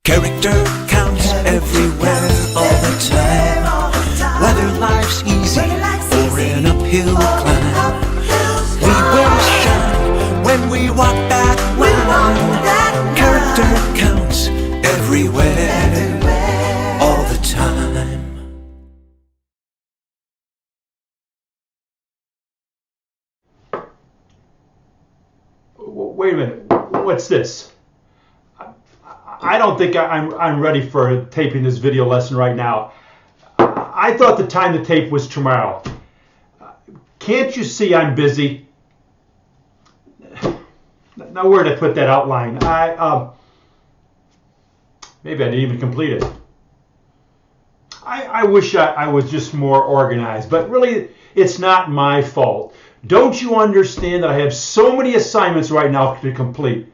Character counts everywhere, all the time. Whether life's easy or an uphill climb, we will shine when we walk that line. Character counts everywhere, all the time. Wait a minute, what's this? I don't think I'm ready for taping this video lesson right now. I thought the time to tape was tomorrow. Can't you see I'm busy? Now where did I put that outline? Maybe I didn't even complete it. I wish I was just more organized, but really it's not my fault. Don't you understand that I have so many assignments right now to complete?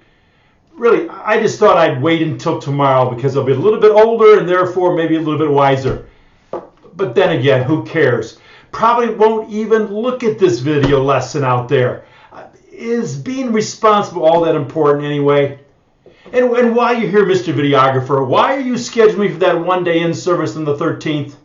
Really, I just thought I'd wait until tomorrow because I'll be a little bit older and therefore maybe a little bit wiser. But then again, who cares? Probably won't even look at this video lesson out there. Is being responsible all that important anyway? And while you're here, Mr. Videographer, why are you scheduling me for that one-day in-service on the 13th?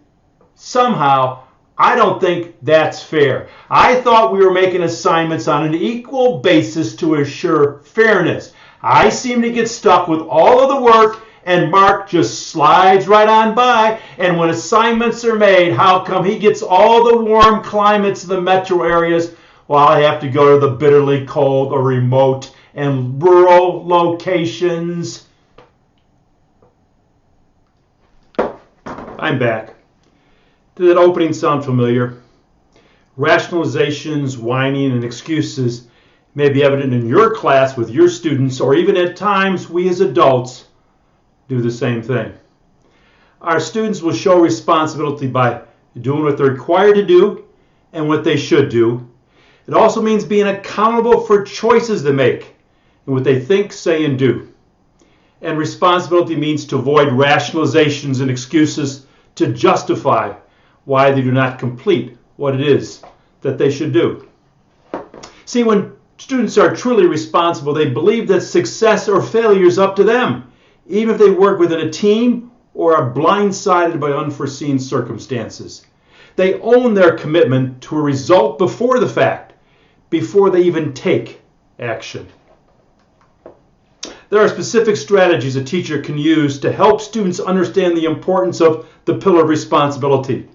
Somehow, I don't think that's fair. I thought we were making assignments on an equal basis to assure fairness. I seem to get stuck with all of the work, and Mark just slides right on by. And when assignments are made, how come he gets all the warm climates of the metro areas while I have to go to the bitterly cold or remote and rural locations? I'm back. Did that opening sound familiar? Rationalizations, whining, and excuses may be evident in your class with your students, or even at times we as adults do the same thing. Our students will show responsibility by doing what they're required to do and what they should do. It also means being accountable for choices they make and what they think, say, and do. And responsibility means to avoid rationalizations and excuses to justify why they do not complete what it is that they should do. See, when students are truly responsible, they believe that success or failure is up to them, even if they work within a team or are blindsided by unforeseen circumstances. They own their commitment to a result before the fact, before they even take action. There are specific strategies a teacher can use to help students understand the importance of the pillar of responsibility.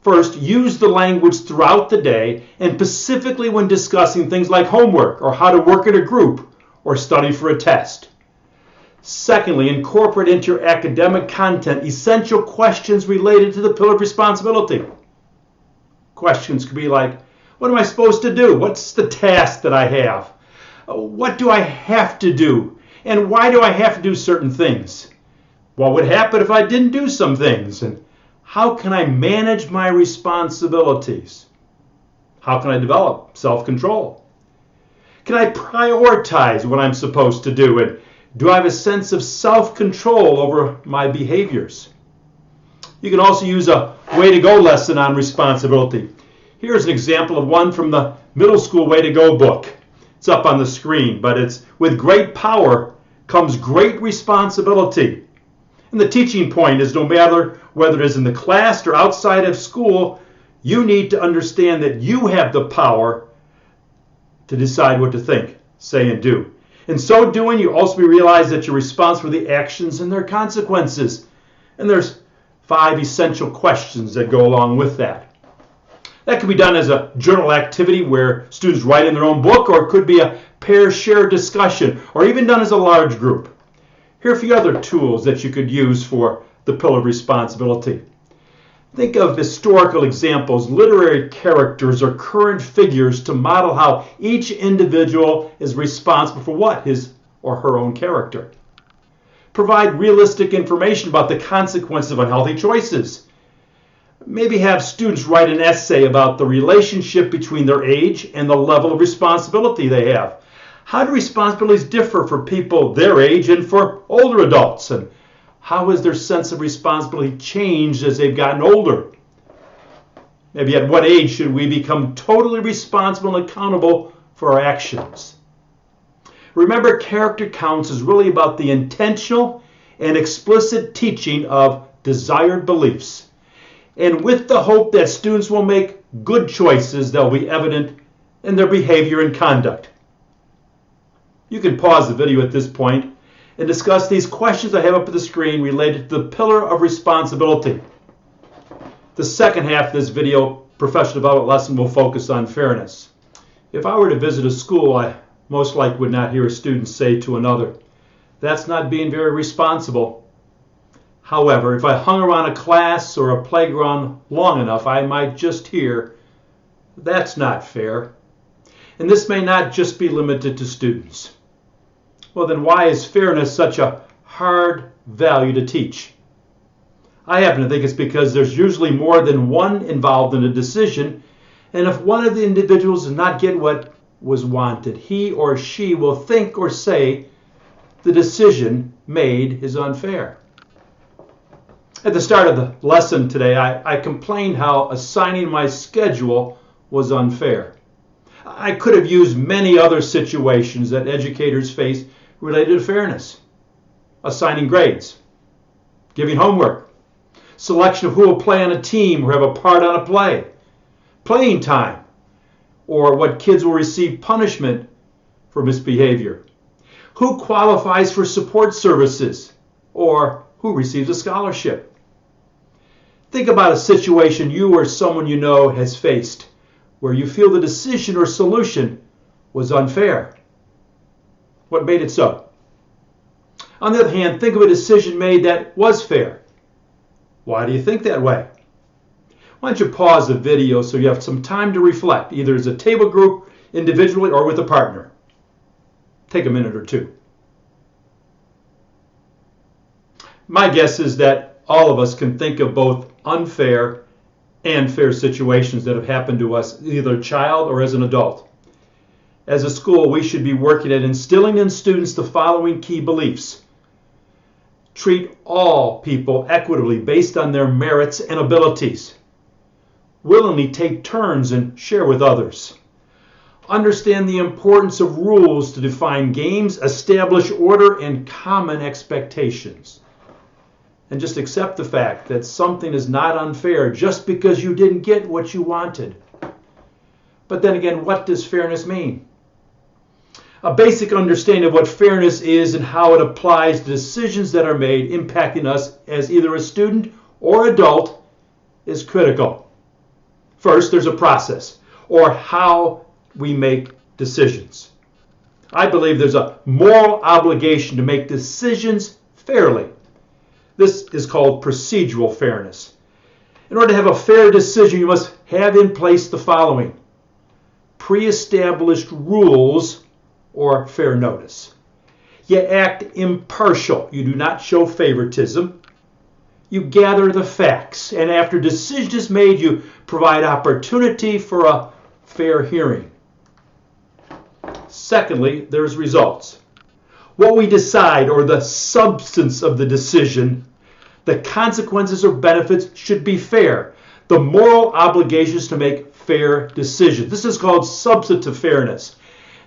First, use the language throughout the day and specifically when discussing things like homework or how to work in a group or study for a test. Secondly, incorporate into your academic content essential questions related to the pillar of responsibility. Questions could be like, what am I supposed to do? What's the task that I have? What do I have to do? And why do I have to do certain things? What would happen if I didn't do some things? And how can I manage my responsibilities? How can I develop self-control? Can I prioritize what I'm supposed to do? And do I have a sense of self-control over my behaviors? You can also use a Way to Go lesson on responsibility. Here's an example of one from the middle school Way to Go book. It's up on the screen, but it's with great power comes great responsibility. And the teaching point is no matter whether it is in the class or outside of school, you need to understand that you have the power to decide what to think, say, and do. In so doing, you also realize that you're responsible for the actions and their consequences. And there's 5 essential questions that go along with that. That can be done as a journal activity where students write in their own book, or it could be a pair-share discussion, or even done as a large group. Here are a few other tools that you could use for the pillar of responsibility. Think of historical examples, literary characters, or current figures to model how each individual is responsible for what? His or her own character. Provide realistic information about the consequences of unhealthy choices. Maybe have students write an essay about the relationship between their age and the level of responsibility they have. How do responsibilities differ for people their age and for older adults? And how has their sense of responsibility changed as they've gotten older? Maybe at what age should we become totally responsible and accountable for our actions? Remember, character counts is really about the intentional and explicit teaching of desired beliefs, and with the hope that students will make good choices that will be evident in their behavior and conduct. You can pause the video at this point and discuss these questions I have up on the screen related to the pillar of responsibility. The second half of this video professional development lesson will focus on fairness. If I were to visit a school, I most likely would not hear a student say to another, "That's not being very responsible." However, if I hung around a class or a playground long enough, I might just hear, "That's not fair." And this may not just be limited to students. Well, then why is fairness such a hard value to teach? I happen to think it's because there's usually more than one involved in a decision, and if one of the individuals does not get what was wanted, he or she will think or say the decision made is unfair. At the start of the lesson today, I complained how assigning my schedule was unfair. I could have used many other situations that educators face related to fairness. Assigning grades, giving homework, selection of who will play on a team or have a part on a play, playing time, or what kids will receive punishment for misbehavior, who qualifies for support services, or who receives a scholarship. Think about a situation you or someone you know has faced where you feel the decision or solution was unfair. What made it so? On the other hand, think of a decision made that was fair. Why do you think that way? Why don't you pause the video so you have some time to reflect, either as a table group, individually, or with a partner. Take a minute or two. My guess is that all of us can think of both unfair and fair situations that have happened to us, either a child or as an adult. As a school, we should be working at instilling in students the following key beliefs. Treat all people equitably based on their merits and abilities. Willingly take turns and share with others. Understand the importance of rules to define games, establish order and common expectations. And just accept the fact that something is not unfair just because you didn't get what you wanted. But then again, what does fairness mean? A basic understanding of what fairness is and how it applies to decisions that are made impacting us as either a student or adult is critical. First, there's a process, or how we make decisions. I believe there's a moral obligation to make decisions fairly. This is called procedural fairness. In order to have a fair decision, you must have in place the following: pre-established rules or fair notice. You act impartial. You do not show favoritism. You gather the facts, and after decision is made, you provide opportunity for a fair hearing. Secondly, there's results. What we decide, or the substance of the decision, the consequences or benefits should be fair. The moral obligation is to make fair decisions. This is called substantive fairness.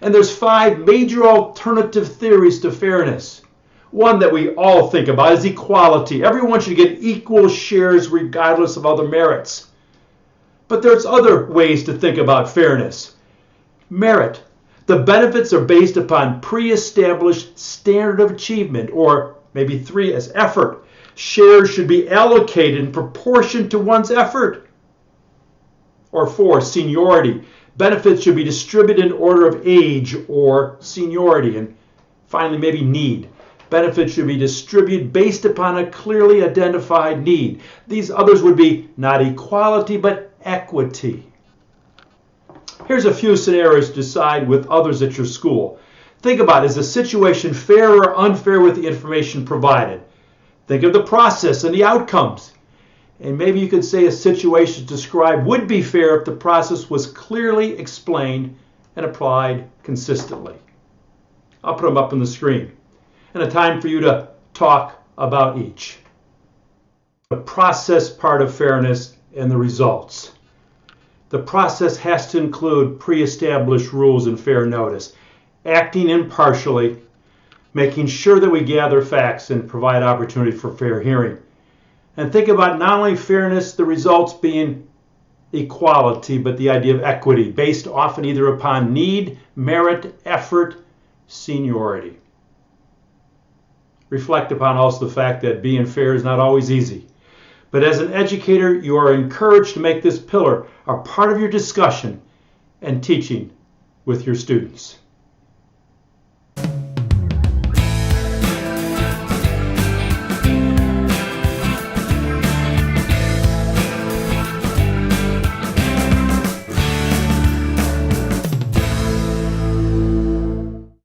And there's 5 major alternative theories to fairness. One that we all think about is equality. Everyone should get equal shares regardless of other merits. But there's other ways to think about fairness. Merit. The benefits are based upon pre-established standard of achievement, or maybe 3 as effort. Shares should be allocated in proportion to one's effort. Or 4, seniority. Benefits should be distributed in order of age or seniority. And finally, maybe need. Benefits should be distributed based upon a clearly identified need. These others would be not equality, but equity. Here's a few scenarios to decide with others at your school. Think about, is the situation fair or unfair with the information provided? Think of the process and the outcomes. And maybe you could say a situation described would be fair if the process was clearly explained and applied consistently. I'll put them up on the screen. And a time for you to talk about each. The process part of fairness and the results. The process has to include pre-established rules and fair notice, acting impartially, making sure that we gather facts and provide opportunity for fair hearing. And think about not only fairness, the results being equality, but the idea of equity, based often either upon need, merit, effort, seniority. Reflect upon also the fact that being fair is not always easy. But as an educator, you are encouraged to make this pillar a part of your discussion and teaching with your students.